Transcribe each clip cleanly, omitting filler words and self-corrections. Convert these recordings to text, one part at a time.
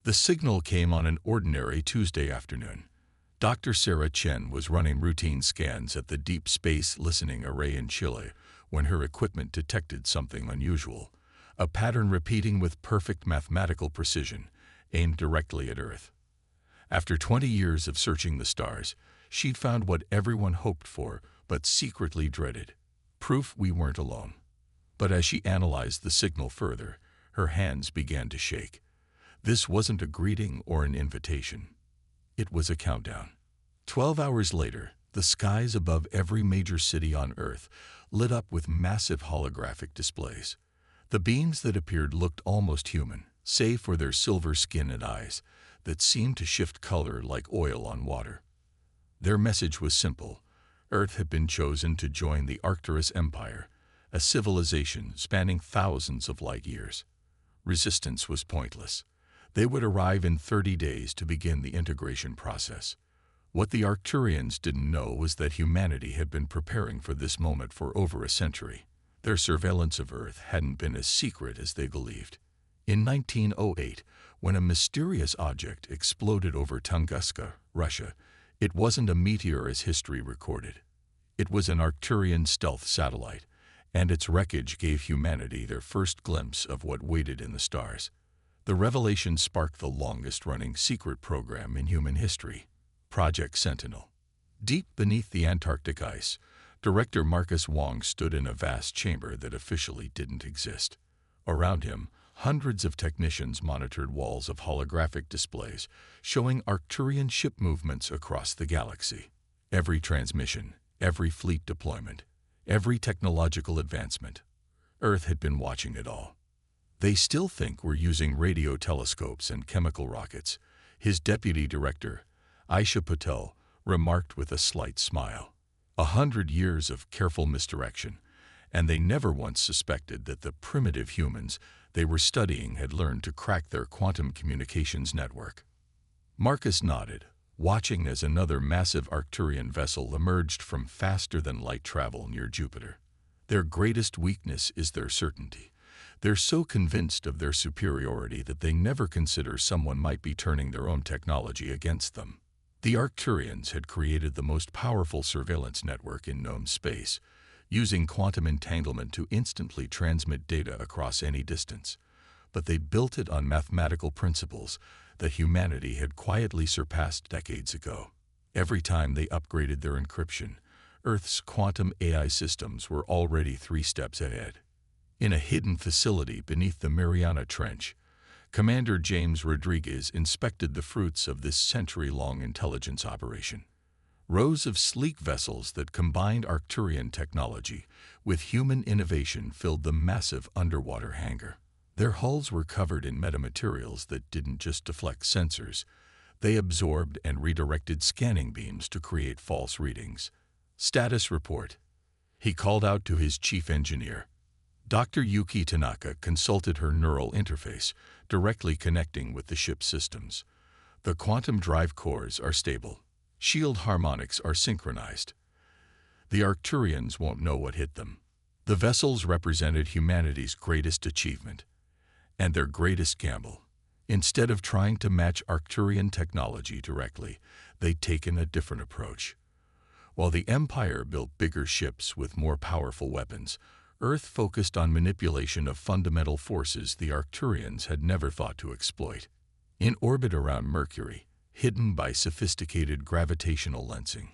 The signal came on an ordinary Tuesday afternoon. Dr. Sarah Chen was running routine scans at the Deep Space Listening Array in Chile when her equipment detected something unusual, a pattern repeating with perfect mathematical precision, aimed directly at Earth. After 20 years of searching the stars, she'd found what everyone hoped for but secretly dreaded: proof we weren't alone. But as she analyzed the signal further, her hands began to shake. This wasn't a greeting or an invitation. It was a countdown. 12 hours later, the skies above every major city on Earth lit up with massive holographic displays. The beams that appeared looked almost human, save for their silver skin and eyes that seemed to shift color like oil on water. Their message was simple. Earth had been chosen to join the Arcturus Empire, a civilization spanning thousands of light years. Resistance was pointless. They would arrive in 30 days to begin the integration process. What the Arcturians didn't know was that humanity had been preparing for this moment for over a century. Their surveillance of Earth hadn't been as secret as they believed. In 1908, when a mysterious object exploded over Tunguska, Russia, it wasn't a meteor as history recorded. It was an Arcturian stealth satellite, and its wreckage gave humanity their first glimpse of what waited in the stars. The revelation sparked the longest-running secret program in human history, Project Sentinel. Deep beneath the Antarctic ice, Director Marcus Wong stood in a vast chamber that officially didn't exist. Around him, hundreds of technicians monitored walls of holographic displays showing Arcturian ship movements across the galaxy. Every transmission, every fleet deployment, every technological advancement. Earth had been watching it all. They still think we're using radio telescopes and chemical rockets, his deputy director, Aisha Patel, remarked with a slight smile. 100 years of careful misdirection, and they never once suspected that the primitive humans they were studying had learned to crack their quantum communications network. Marcus nodded, watching as another massive Arcturian vessel emerged from faster-than-light travel near Jupiter. Their greatest weakness is their certainty. They're so convinced of their superiority that they never consider someone might be turning their own technology against them. The Arcturians had created the most powerful surveillance network in known space, using quantum entanglement to instantly transmit data across any distance. But they built it on mathematical principles that humanity had quietly surpassed decades ago. Every time they upgraded their encryption, Earth's quantum AI systems were already 3 steps ahead. In a hidden facility beneath the Mariana Trench, Commander James Rodriguez inspected the fruits of this century-long intelligence operation. Rows of sleek vessels that combined Arcturian technology with human innovation filled the massive underwater hangar. Their hulls were covered in metamaterials that didn't just deflect sensors. They absorbed and redirected scanning beams to create false readings. Status report. He called out to his chief engineer. Dr. Yuki Tanaka consulted her neural interface, directly connecting with the ship's systems. The quantum drive cores are stable. Shield harmonics are synchronized. The Arcturians won't know what hit them. The vessels represented humanity's greatest achievement and their greatest gamble. Instead of trying to match Arcturian technology directly, they'd taken a different approach. While the Empire built bigger ships with more powerful weapons, Earth focused on manipulation of fundamental forces the Arcturians had never thought to exploit. In orbit around Mercury, hidden by sophisticated gravitational lensing,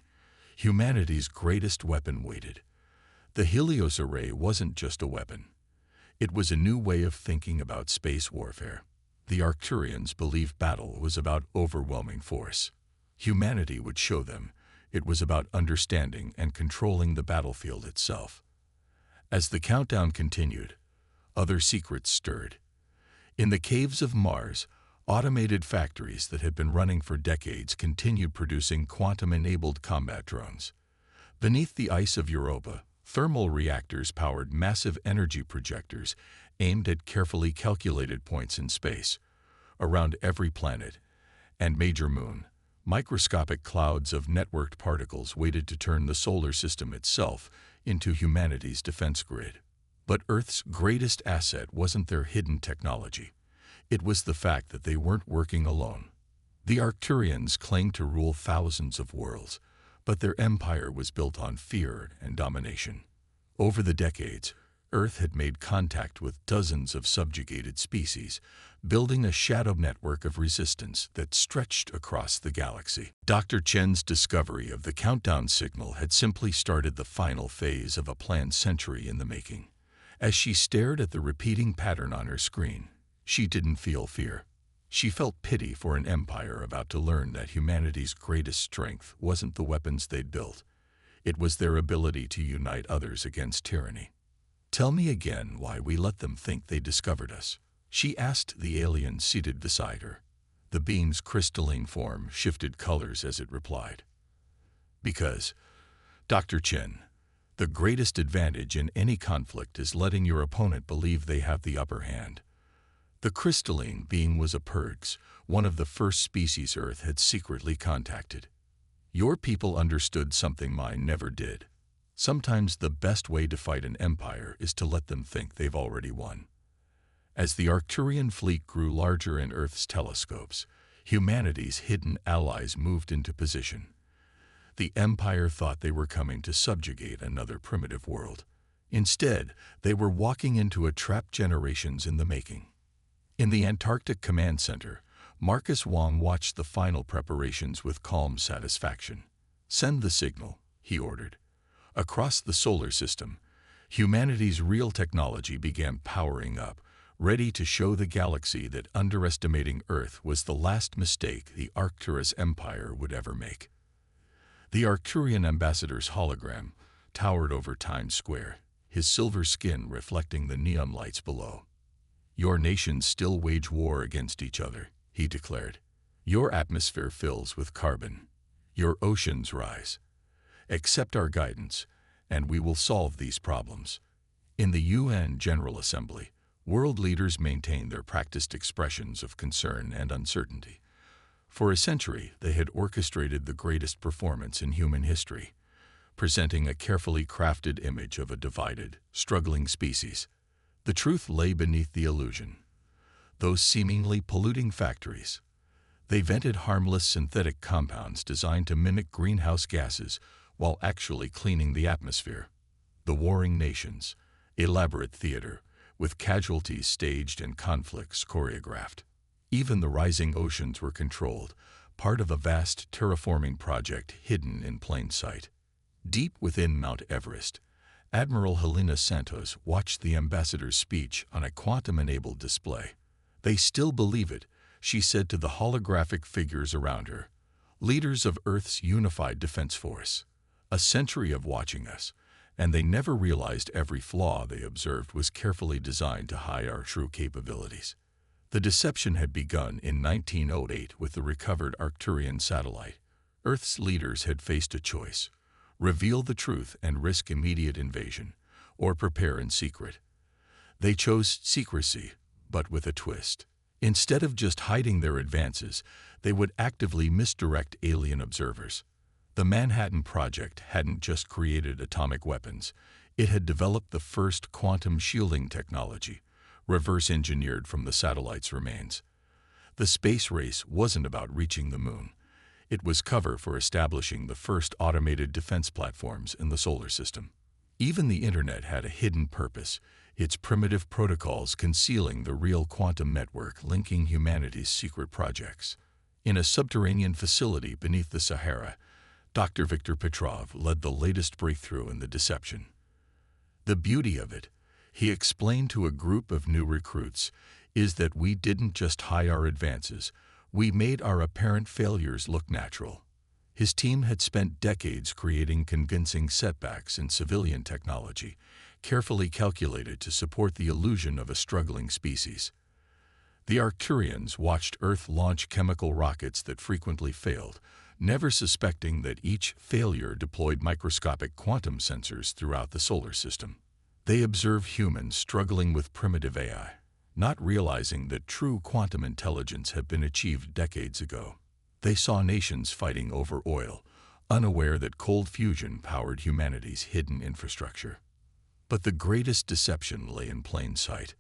humanity's greatest weapon waited. The Helios Array wasn't just a weapon. It was a new way of thinking about space warfare. The Arcturians believed battle was about overwhelming force. Humanity would show them it was about understanding and controlling the battlefield itself. As the countdown continued, other secrets stirred. In the caves of Mars, automated factories that had been running for decades continued producing quantum-enabled combat drones. Beneath the ice of Europa, thermal reactors powered massive energy projectors aimed at carefully calculated points in space. Around every planet and major moon, microscopic clouds of networked particles waited to turn the solar system itself into humanity's defense grid. But Earth's greatest asset wasn't their hidden technology. It was the fact that they weren't working alone. The Arcturians claimed to rule thousands of worlds, but their empire was built on fear and domination. Over the decades, Earth had made contact with dozens of subjugated species, building a shadow network of resistance that stretched across the galaxy. Dr. Chen's discovery of the countdown signal had simply started the final phase of a planned century in the making. As she stared at the repeating pattern on her screen, she didn't feel fear. She felt pity for an empire about to learn that humanity's greatest strength wasn't the weapons they'd built. It was their ability to unite others against tyranny. "Tell me again why we let them think they discovered us," she asked the alien seated beside her. The beam's crystalline form shifted colors as it replied. "Because, Dr. Chen, the greatest advantage in any conflict is letting your opponent believe they have the upper hand." The crystalline being was a Purgs, one of the first species Earth had secretly contacted. "Your people understood something mine never did. Sometimes the best way to fight an empire is to let them think they've already won." As the Arcturian fleet grew larger in Earth's telescopes, humanity's hidden allies moved into position. The empire thought they were coming to subjugate another primitive world. Instead, they were walking into a trap generations in the making. In the Antarctic Command Center, Marcus Wong watched the final preparations with calm satisfaction. "Send the signal," he ordered. Across the solar system, humanity's real technology began powering up, ready to show the galaxy that underestimating Earth was the last mistake the Arcturus Empire would ever make. The Arcturian ambassador's hologram towered over Times Square, his silver skin reflecting the neon lights below. "Your nations still wage war against each other," he declared. "Your atmosphere fills with carbon. Your oceans rise. Accept our guidance, and we will solve these problems." In the UN General Assembly, world leaders maintained their practiced expressions of concern and uncertainty. For a century, they had orchestrated the greatest performance in human history, presenting a carefully crafted image of a divided, struggling species. The truth lay beneath the illusion. Those seemingly polluting factories. They vented harmless synthetic compounds designed to mimic greenhouse gases while actually cleaning the atmosphere. The warring nations, elaborate theater, with casualties staged and conflicts choreographed. Even the rising oceans were controlled, part of a vast terraforming project hidden in plain sight. Deep within Mount Everest, Admiral Helena Santos watched the ambassador's speech on a quantum-enabled display. "They still believe it," she said to the holographic figures around her, "leaders of Earth's unified defense force. A century of watching us, and they never realized every flaw they observed was carefully designed to hide our true capabilities." The deception had begun in 1908 with the recovered Arcturian satellite. Earth's leaders had faced a choice: reveal the truth and risk immediate invasion, or prepare in secret. They chose secrecy, but with a twist. Instead of just hiding their advances, they would actively misdirect alien observers. The Manhattan Project hadn't just created atomic weapons, it had developed the first quantum shielding technology, reverse-engineered from the satellite's remains. The space race wasn't about reaching the moon. It was cover for establishing the first automated defense platforms in the solar system. Even the internet had a hidden purpose, its primitive protocols concealing the real quantum network linking humanity's secret projects. In a subterranean facility beneath the Sahara, Dr. Viktor Petrov led the latest breakthrough in the deception. "The beauty of it," he explained to a group of new recruits, "is that we didn't just hide our advances, we made our apparent failures look natural." His team had spent decades creating convincing setbacks in civilian technology, carefully calculated to support the illusion of a struggling species. The Arcturians watched Earth launch chemical rockets that frequently failed, never suspecting that each failure deployed microscopic quantum sensors throughout the solar system. They observed humans struggling with primitive AI, not realizing that true quantum intelligence had been achieved decades ago. They saw nations fighting over oil, unaware that cold fusion powered humanity's hidden infrastructure. But the greatest deception lay in plain sight.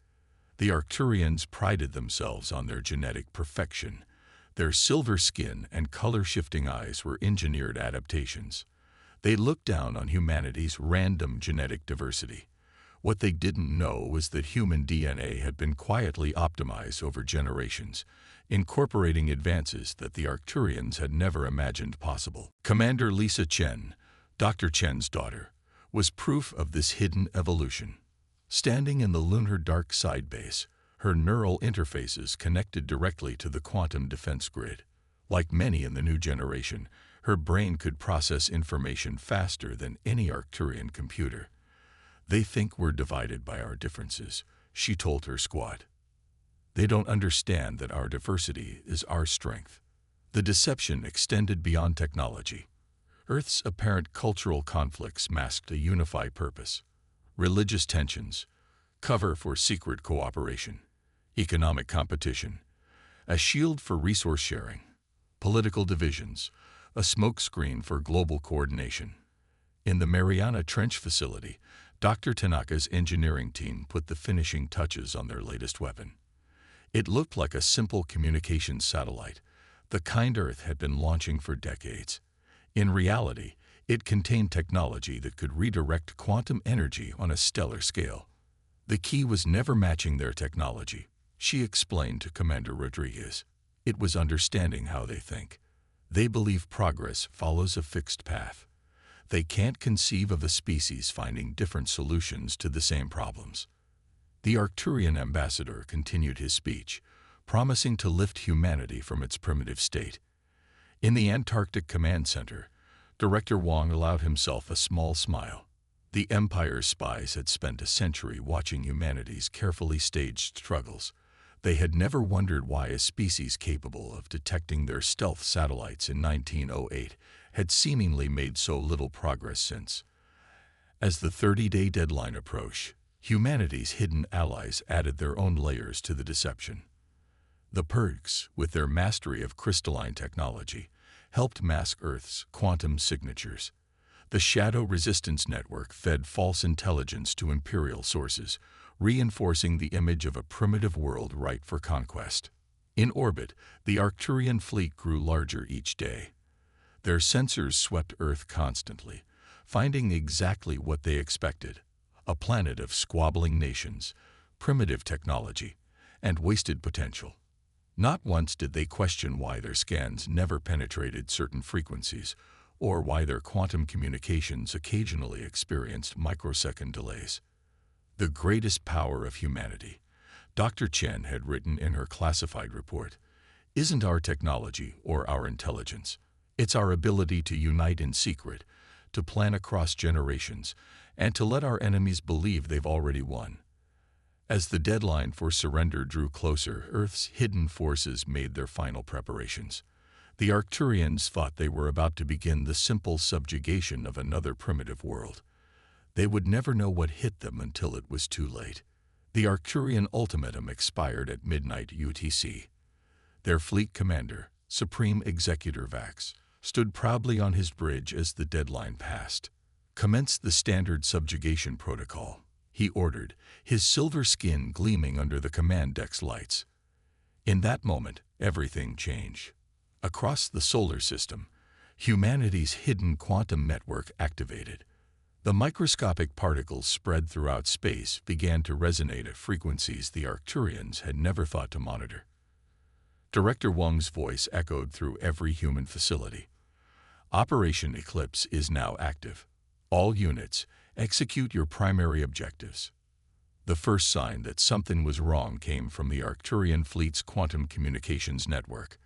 The Arcturians prided themselves on their genetic perfection. Their silver skin and color-shifting eyes were engineered adaptations. They looked down on humanity's random genetic diversity. What they didn't know was that human DNA had been quietly optimized over generations, incorporating advances that the Arcturians had never imagined possible. Commander Lisa Chen, Dr. Chen's daughter, was proof of this hidden evolution. Standing in the lunar dark side base, her neural interfaces connected directly to the quantum defense grid. Like many in the new generation, her brain could process information faster than any Arcturian computer. "They think we're divided by our differences," she told her squad. "They don't understand that our diversity is our strength." The deception extended beyond technology. Earth's apparent cultural conflicts masked a unified purpose. Religious tensions, cover for secret cooperation. Economic competition, a shield for resource sharing. Political divisions, a smokescreen for global coordination. In the Mariana Trench facility, Dr. Tanaka's engineering team put the finishing touches on their latest weapon. It looked like a simple communications satellite, the kind Earth had been launching for decades. In reality, it contained technology that could redirect quantum energy on a stellar scale. The key was never matching their technology, she explained to Commander Rodriguez. It was understanding how they think. They believe progress follows a fixed path. They can't conceive of a species finding different solutions to the same problems. The Arcturian ambassador continued his speech, promising to lift humanity from its primitive state. In the Antarctic Command Center, Director Wong allowed himself a small smile. The Empire's spies had spent a century watching humanity's carefully staged struggles. They had never wondered why a species capable of detecting their stealth satellites in 1908 had seemingly made so little progress since. As the 30-day deadline approached, humanity's hidden allies added their own layers to the deception. The Purgs, with their mastery of crystalline technology, helped mask Earth's quantum signatures. The Shadow Resistance Network fed false intelligence to imperial sources, reinforcing the image of a primitive world ripe for conquest. In orbit, the Arcturian fleet grew larger each day. Their sensors swept Earth constantly, finding exactly what they expected: a planet of squabbling nations, primitive technology, and wasted potential. Not once did they question why their scans never penetrated certain frequencies, or why their quantum communications occasionally experienced microsecond delays. "The greatest power of humanity," Dr. Chen had written in her classified report, "isn't our technology or our intelligence. It's our ability to unite in secret, to plan across generations, and to let our enemies believe they've already won." As the deadline for surrender drew closer, Earth's hidden forces made their final preparations. The Arcturians thought they were about to begin the simple subjugation of another primitive world. They would never know what hit them until it was too late. The Arcturian ultimatum expired at midnight UTC. Their fleet commander, Supreme Executor Vax, stood proudly on his bridge as the deadline passed. "Commence the standard subjugation protocol," he ordered, his silver skin gleaming under the command deck's lights. In that moment, everything changed. Across the solar system, humanity's hidden quantum network activated. The microscopic particles spread throughout space began to resonate at frequencies the Arcturians had never thought to monitor. Director Wong's voice echoed through every human facility. "Operation Eclipse is now active. All units, execute your primary objectives." The first sign that something was wrong came from the Arcturian fleet's quantum communications network.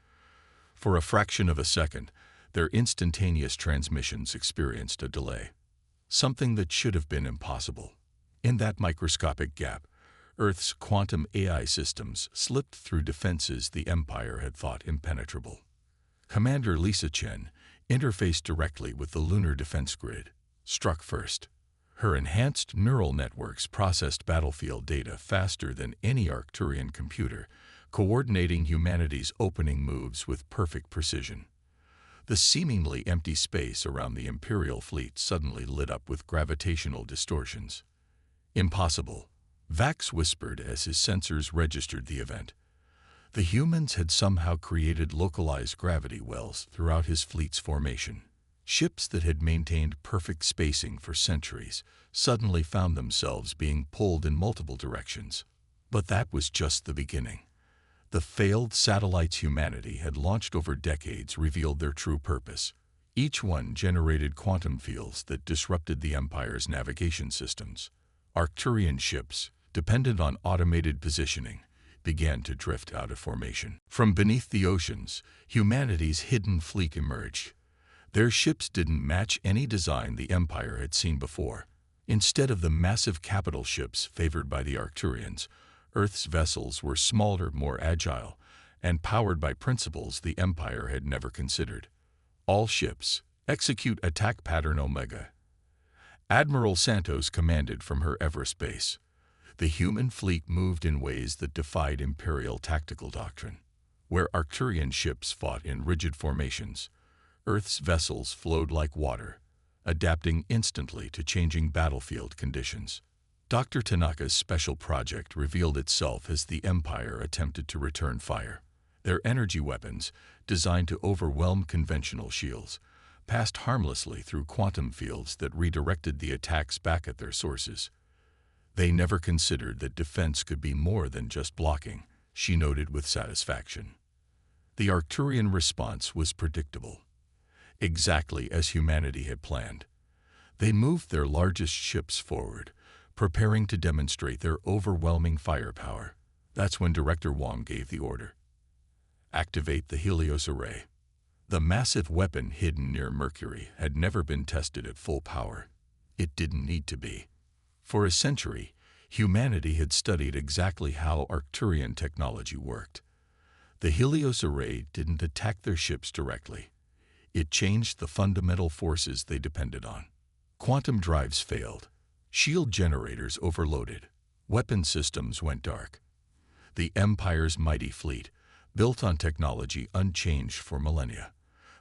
For a fraction of a second, their instantaneous transmissions experienced a delay. Something that should have been impossible. In that microscopic gap, Earth's quantum AI systems slipped through defenses the Empire had thought impenetrable. Commander Lisa Chen, interfaced directly with the lunar defense grid, struck first. Her enhanced neural networks processed battlefield data faster than any Arcturian computer, coordinating humanity's opening moves with perfect precision. The seemingly empty space around the Imperial fleet suddenly lit up with gravitational distortions. "Impossible," Vax whispered as his sensors registered the event. The humans had somehow created localized gravity wells throughout his fleet's formation. Ships that had maintained perfect spacing for centuries suddenly found themselves being pulled in multiple directions. But that was just the beginning. The failed satellites humanity had launched over decades revealed their true purpose. Each one generated quantum fields that disrupted the Empire's navigation systems. Arcturian ships, dependent on automated positioning, began to drift out of formation. From beneath the oceans, humanity's hidden fleet emerged. Their ships didn't match any design the Empire had seen before. Instead of the massive capital ships favored by the Arcturians, Earth's vessels were smaller, more agile, and powered by principles the Empire had never considered. All ships, execute attack pattern Omega. Admiral Santos commanded from her Everest base. The human fleet moved in ways that defied Imperial tactical doctrine. Where Arcturian ships fought in rigid formations, Earth's vessels flowed like water, adapting instantly to changing battlefield conditions. Dr. Tanaka's special project revealed itself as the Empire attempted to return fire. Their energy weapons, designed to overwhelm conventional shields, passed harmlessly through quantum fields that redirected the attacks back at their sources. They never considered that defense could be more than just blocking, she noted with satisfaction. The Arcturian response was predictable. Exactly as humanity had planned. They moved their largest ships forward, preparing to demonstrate their overwhelming firepower. That's when Director Wong gave the order. Activate the Helios Array. The massive weapon hidden near Mercury had never been tested at full power. It didn't need to be. For a century, humanity had studied exactly how Arcturian technology worked. The Helios Array didn't attack their ships directly. It changed the fundamental forces they depended on. Quantum drives failed. Shield generators overloaded. Weapon systems went dark. The Empire's mighty fleet, built on technology unchanged for millennia,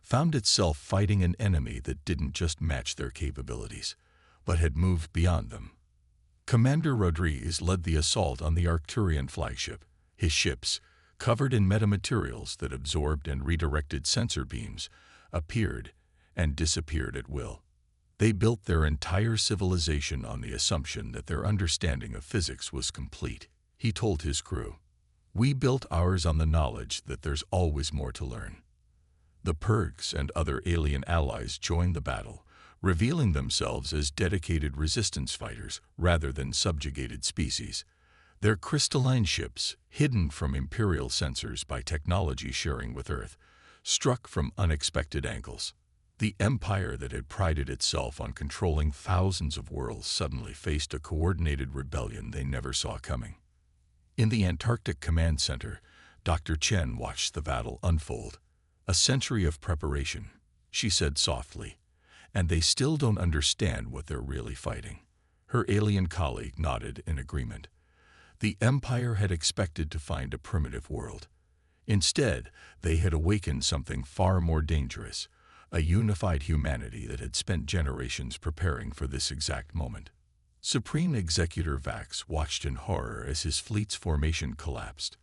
found itself fighting an enemy that didn't just match their capabilities, but had moved beyond them. Commander Rodriguez led the assault on the Arcturian flagship. His ships, covered in metamaterials that absorbed and redirected sensor beams, appeared and disappeared at will. They built their entire civilization on the assumption that their understanding of physics was complete. He told his crew, "We built ours on the knowledge that there's always more to learn." The Purgs and other alien allies joined the battle, revealing themselves as dedicated resistance fighters rather than subjugated species. Their crystalline ships, hidden from Imperial sensors by technology sharing with Earth, struck from unexpected angles. The empire that had prided itself on controlling thousands of worlds suddenly faced a coordinated rebellion they never saw coming. In the Antarctic Command Center, Dr. Chen watched the battle unfold. "A century of preparation," she said softly, "and they still don't understand what they're really fighting." Her alien colleague nodded in agreement. The Empire had expected to find a primitive world. Instead, they had awakened something far more dangerous, a unified humanity that had spent generations preparing for this exact moment. Supreme Executor Vax watched in horror as his fleet's formation collapsed.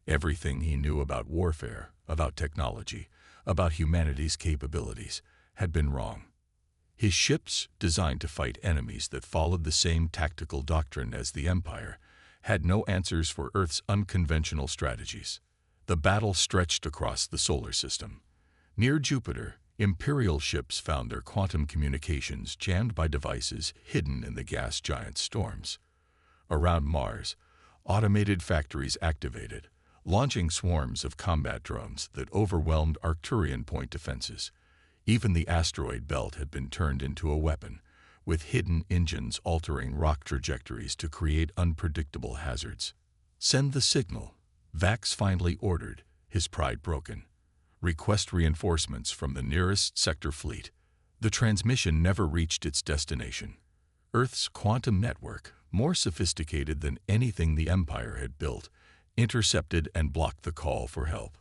Everything he knew about warfare, about technology, about humanity's capabilities, had been wrong. His ships, designed to fight enemies that followed the same tactical doctrine as the Empire, had no answers for Earth's unconventional strategies. The battle stretched across the solar system. Near Jupiter, Imperial ships found their quantum communications jammed by devices hidden in the gas giant's storms. Around Mars, automated factories activated, launching swarms of combat drones that overwhelmed Arcturian point defenses. Even the asteroid belt had been turned into a weapon, with hidden engines altering rock trajectories to create unpredictable hazards. "Send the signal," Vax finally ordered, his pride broken. "Request reinforcements from the nearest sector fleet." The transmission never reached its destination. Earth's quantum network, more sophisticated than anything the Empire had built, intercepted and blocked the call for help.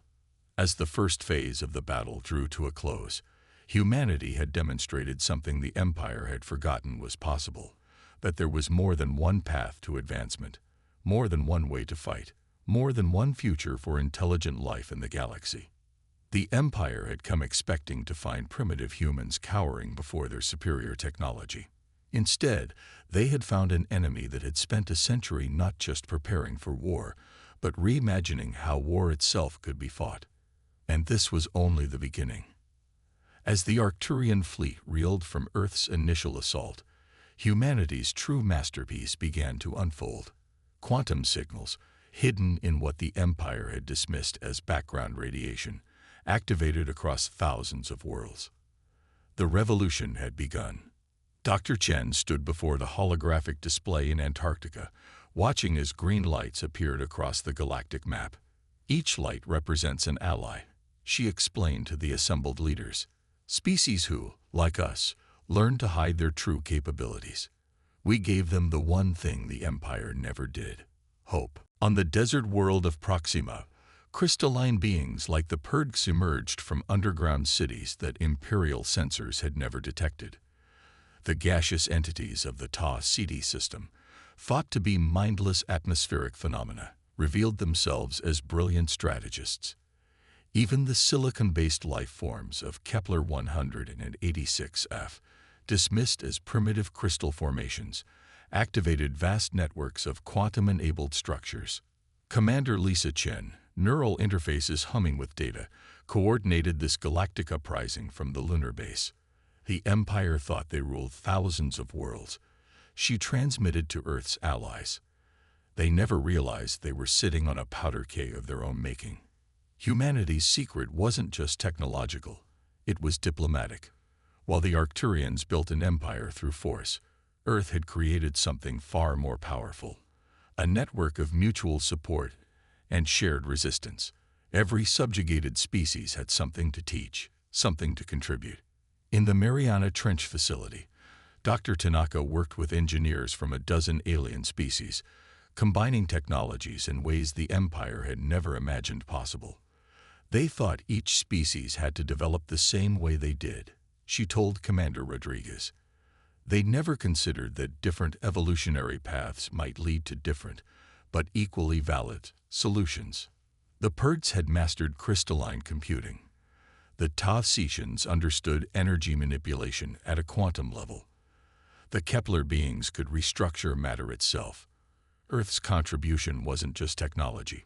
As the first phase of the battle drew to a close, humanity had demonstrated something the Empire had forgotten was possible: that there was more than one path to advancement, more than one way to fight, more than one future for intelligent life in the galaxy. The Empire had come expecting to find primitive humans cowering before their superior technology. Instead, they had found an enemy that had spent a century not just preparing for war, but reimagining how war itself could be fought. And this was only the beginning. As the Arcturian fleet reeled from Earth's initial assault, humanity's true masterpiece began to unfold. Quantum signals, hidden in what the Empire had dismissed as background radiation, activated across thousands of worlds. The revolution had begun. Dr. Chen stood before the holographic display in Antarctica, watching as green lights appeared across the galactic map. Each light represents an ally, she explained to the assembled leaders. Species who, like us, learned to hide their true capabilities. We gave them the one thing the Empire never did: hope. On the desert world of Proxima, crystalline beings like the Purgs emerged from underground cities that Imperial sensors had never detected. The gaseous entities of the Ta-Ceti system, thought to be mindless atmospheric phenomena, revealed themselves as brilliant strategists. Even the silicon-based life forms of Kepler 186f, dismissed as primitive crystal formations, activated vast networks of quantum-enabled structures. Commander Lisa Chen, neural interfaces humming with data, coordinated this galactic uprising from the lunar base. The Empire thought they ruled thousands of worlds. She transmitted to Earth's allies. They never realized they were sitting on a powder keg of their own making. Humanity's secret wasn't just technological, it was diplomatic. While the Arcturians built an empire through force, Earth had created something far more powerful: a network of mutual support and shared resistance. Every subjugated species had something to teach, something to contribute. In the Mariana Trench facility, Dr. Tanaka worked with engineers from a dozen alien species, combining technologies in ways the Empire had never imagined possible. They thought each species had to develop the same way they did, she told Commander Rodriguez. They never considered that different evolutionary paths might lead to different, but equally valid, solutions. The Purgs had mastered crystalline computing. The Ta-Cetians understood energy manipulation at a quantum level. The Kepler beings could restructure matter itself. Earth's contribution wasn't just technology.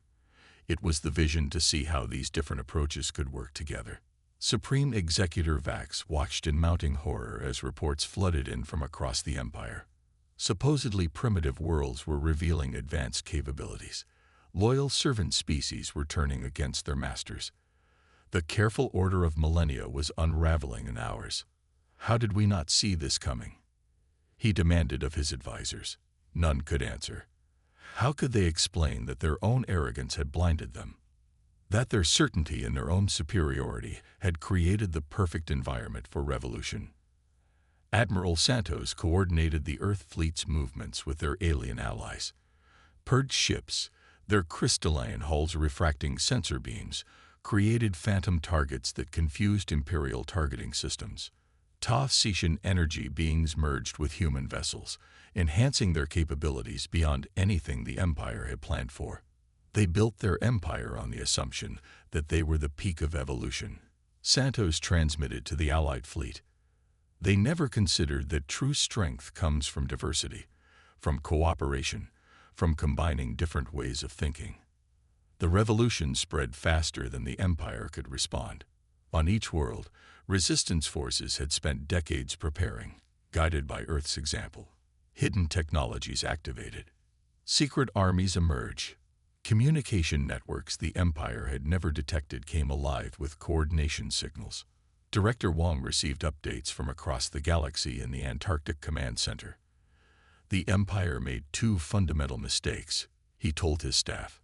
It was the vision to see how these different approaches could work together. Supreme Executor Vax watched in mounting horror as reports flooded in from across the Empire. Supposedly primitive worlds were revealing advanced capabilities. Loyal servant species were turning against their masters. The careful order of millennia was unraveling in hours. How did we not see this coming? He demanded of his advisors. None could answer. How could they explain that their own arrogance had blinded them? That their certainty in their own superiority had created the perfect environment for revolution? Admiral Santos coordinated the Earth fleet's movements with their alien allies. Purged ships, their crystalline hulls refracting sensor beams, created phantom targets that confused Imperial targeting systems. Ta-Cetian energy beings merged with human vessels, enhancing their capabilities beyond anything the Empire had planned for. They built their empire on the assumption that they were the peak of evolution. Santos transmitted to the Allied fleet. They never considered that true strength comes from diversity, from cooperation, from combining different ways of thinking. The revolution spread faster than the Empire could respond. On each world, resistance forces had spent decades preparing, guided by Earth's example. Hidden technologies activated. Secret armies emerge. Communication networks the Empire had never detected came alive with coordination signals. Director Wong received updates from across the galaxy in the Antarctic Command Center. The Empire made two fundamental mistakes, he told his staff.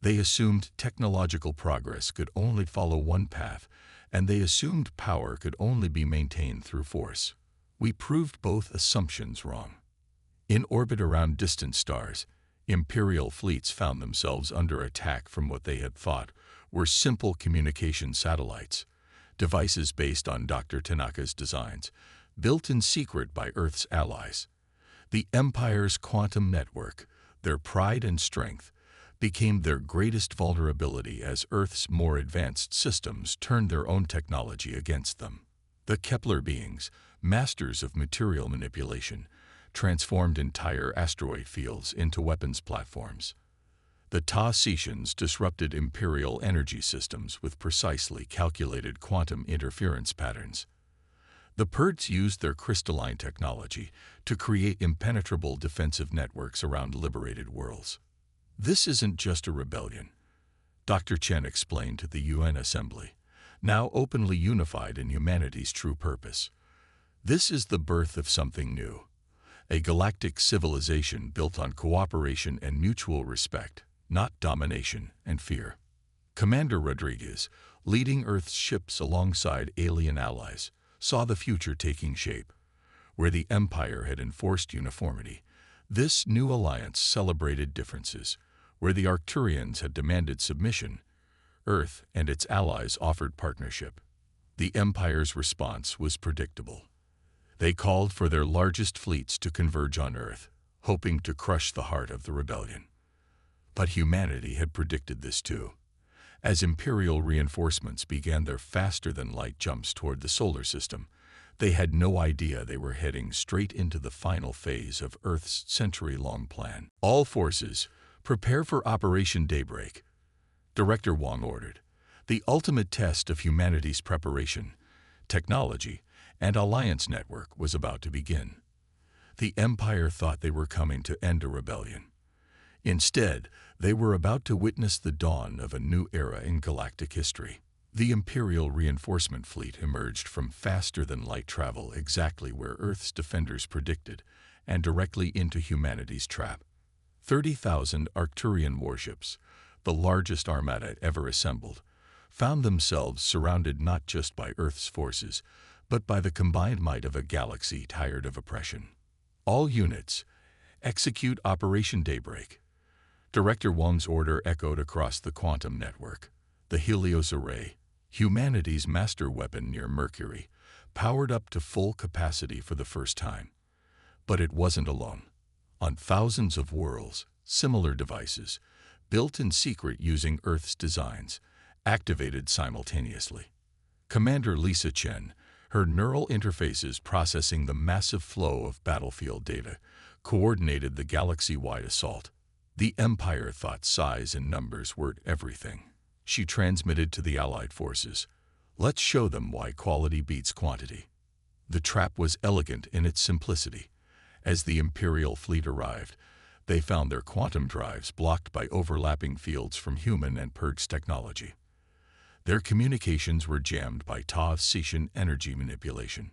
They assumed technological progress could only follow one path, and they assumed power could only be maintained through force. We proved both assumptions wrong. In orbit around distant stars, Imperial fleets found themselves under attack from what they had thought were simple communication satellites, devices based on Dr. Tanaka's designs, built in secret by Earth's allies. The Empire's quantum network, their pride and strength, became their greatest vulnerability as Earth's more advanced systems turned their own technology against them. The Kepler beings, masters of material manipulation, transformed entire asteroid fields into weapons platforms. The Taotians disrupted Imperial energy systems with precisely calculated quantum interference patterns. The Purds used their crystalline technology to create impenetrable defensive networks around liberated worlds. This isn't just a rebellion, Dr. Chen explained to the UN Assembly, now openly unified in humanity's true purpose. This is the birth of something new, a galactic civilization built on cooperation and mutual respect, not domination and fear. Commander Rodriguez, leading Earth's ships alongside alien allies, saw the future taking shape. Where the Empire had enforced uniformity, this new alliance celebrated differences. Where the Arcturians had demanded submission, Earth and its allies offered partnership. The Empire's response was predictable. They called for their largest fleets to converge on Earth, hoping to crush the heart of the rebellion. But humanity had predicted this too. As Imperial reinforcements began their faster-than-light jumps toward the solar system, they had no idea they were heading straight into the final phase of Earth's century-long plan. All forces, prepare for Operation Daybreak, Director Wang ordered. The ultimate test of humanity's preparation, technology, and alliance network was about to begin. The Empire thought they were coming to end a rebellion. Instead, they were about to witness the dawn of a new era in galactic history. The Imperial reinforcement fleet emerged from faster-than-light travel exactly where Earth's defenders predicted, and directly into humanity's trap. 30,000 Arcturian warships, the largest armada ever assembled, found themselves surrounded not just by Earth's forces, but by the combined might of a galaxy tired of oppression. All units, execute Operation Daybreak. Director Wang's order echoed across the quantum network. The Helios Array, humanity's master weapon near Mercury, powered up to full capacity for the first time. But it wasn't alone. On thousands of worlds, similar devices, built in secret using Earth's designs, activated simultaneously. Commander Lisa Chen, her neural interfaces processing the massive flow of battlefield data, coordinated the galaxy-wide assault. The Empire thought size and numbers weren't everything. She transmitted to the Allied forces, "Let's show them why quality beats quantity." The trap was elegant in its simplicity. As the Imperial fleet arrived, they found their quantum drives blocked by overlapping fields from human and Purge technology. Their communications were jammed by Taotian energy manipulation.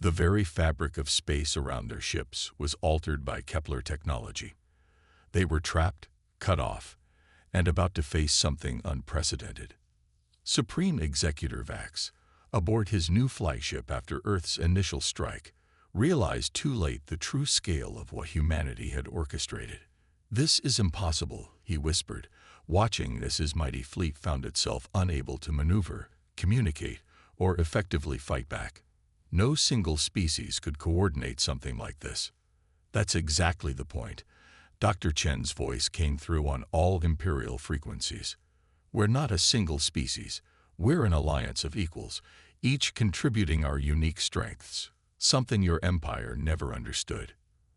The very fabric of space around their ships was altered by Kepler technology. They were trapped, cut off, and about to face something unprecedented. Supreme Executor Vax, aboard his new flagship after Earth's initial strike, realized too late the true scale of what humanity had orchestrated. "This is impossible," he whispered, watching as his mighty fleet found itself unable to maneuver, communicate, or effectively fight back. No single species could coordinate something like this. "That's exactly the point." Dr. Chen's voice came through on all Imperial frequencies. "We're not a single species. We're an alliance of equals, each contributing our unique strengths. Something your empire never understood."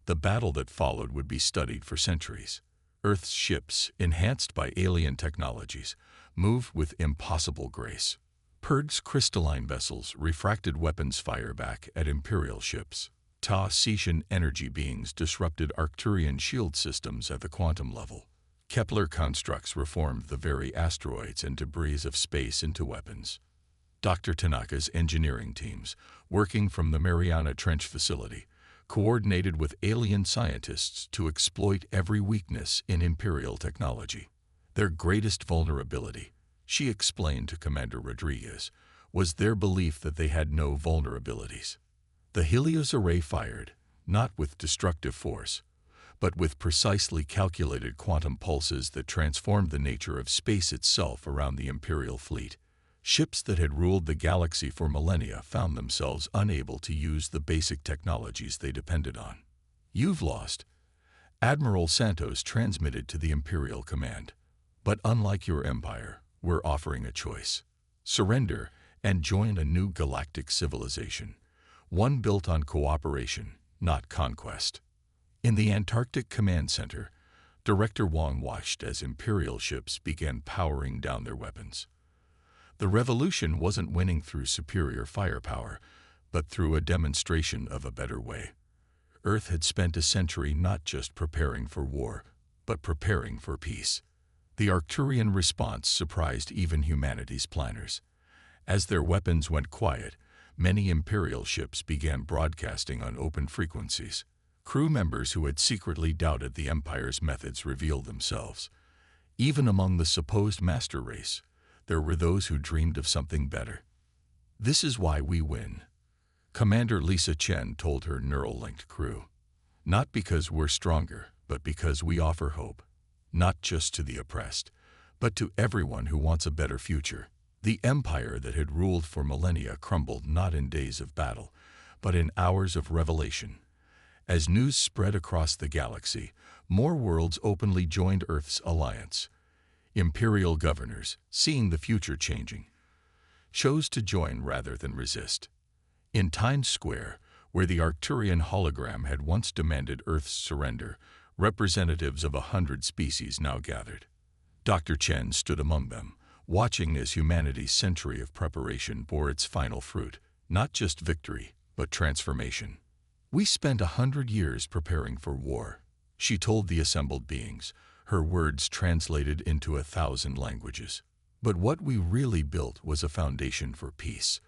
The battle that followed would be studied for centuries. Earth's ships, enhanced by alien technologies, moved with impossible grace. Purg's crystalline vessels refracted weapons fire back at Imperial ships. Taotian energy beings disrupted Arcturian shield systems at the quantum level. Kepler constructs reformed the very asteroids and debris of space into weapons. Dr. Tanaka's engineering teams, working from the Mariana Trench facility, coordinated with alien scientists to exploit every weakness in Imperial technology. Their greatest vulnerability, she explained to Commander Rodriguez, was their belief that they had no vulnerabilities. The Helios Array fired, not with destructive force, but with precisely calculated quantum pulses that transformed the nature of space itself around the Imperial fleet. Ships that had ruled the galaxy for millennia found themselves unable to use the basic technologies they depended on. "You've lost." Admiral Santos transmitted to the Imperial Command. "But unlike your empire, we're offering a choice. Surrender and join a new galactic civilization, one built on cooperation, not conquest." In the Antarctic Command Center, Director Wong watched as Imperial ships began powering down their weapons. The revolution wasn't winning through superior firepower, but through a demonstration of a better way. Earth had spent a century not just preparing for war, but preparing for peace. The Arcturian response surprised even humanity's planners. As their weapons went quiet, many Imperial ships began broadcasting on open frequencies. Crew members who had secretly doubted the Empire's methods revealed themselves. Even among the supposed master race, there were those who dreamed of something better. "This is why we win," Commander Lisa Chen told her neural-linked crew. "Not because we're stronger, but because we offer hope. Not just to the oppressed, but to everyone who wants a better future." The empire that had ruled for millennia crumbled not in days of battle, but in hours of revelation. As news spread across the galaxy, more worlds openly joined Earth's alliance. Imperial governors, seeing the future changing, chose to join rather than resist. In Times Square, where the Arcturian hologram had once demanded Earth's surrender, representatives of 100 species now gathered. Dr. Chen stood among them, watching as humanity's century of preparation bore its final fruit, not just victory, but transformation. "We spent 100 years preparing for war," she told the assembled beings, her words translated into 1,000 languages. "But what we really built was a foundation for peace.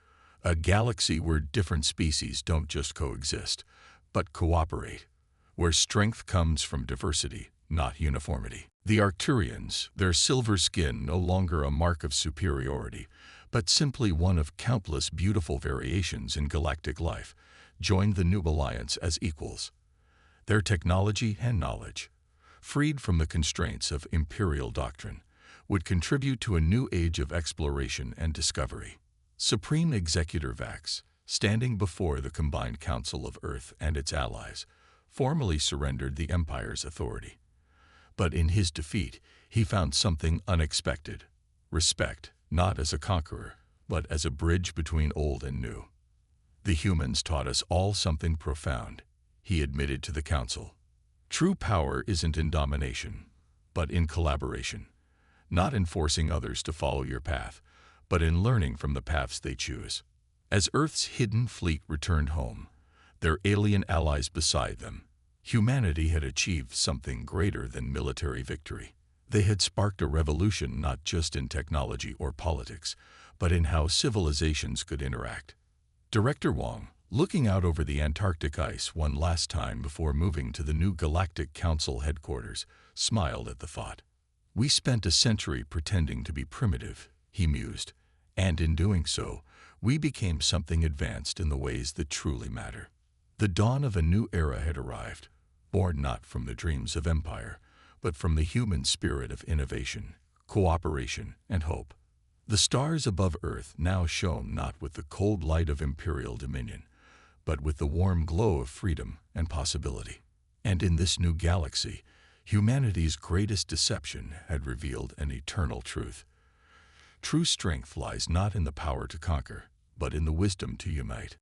A galaxy where different species don't just coexist, but cooperate. Where strength comes from diversity, not uniformity." The Arcturians, their silver skin no longer a mark of superiority, but simply one of countless beautiful variations in galactic life, joined the new alliance as equals. Their technology and knowledge, freed from the constraints of imperial doctrine, would contribute to a new age of exploration and discovery. Supreme Executor Vax, standing before the combined Council of Earth and its allies, formally surrendered the Empire's authority. But in his defeat, he found something unexpected: respect, not as a conqueror, but as a bridge between old and new. "The humans taught us all something profound," he admitted to the Council. "True power isn't in domination, but in collaboration. Not in forcing others to follow your path, but in learning from the paths they choose." As Earth's hidden fleet returned home, their alien allies beside them, humanity had achieved something greater than military victory. They had sparked a revolution not just in technology or politics, but in how civilizations could interact. Director Wong, looking out over the Antarctic ice one last time before moving to the new Galactic Council headquarters, smiled at the thought. "We spent a century pretending to be primitive," he mused, "and in doing so, we became something advanced in the ways that truly matter." The dawn of a new era had arrived, born not from the dreams of empire, but from the human spirit of innovation, cooperation, and hope. The stars above Earth now shone not with the cold light of imperial dominion, but with the warm glow of freedom and possibility. And in this new galaxy, humanity's greatest deception had revealed an eternal truth. True strength lies not in the power to conquer, but in the wisdom to unite.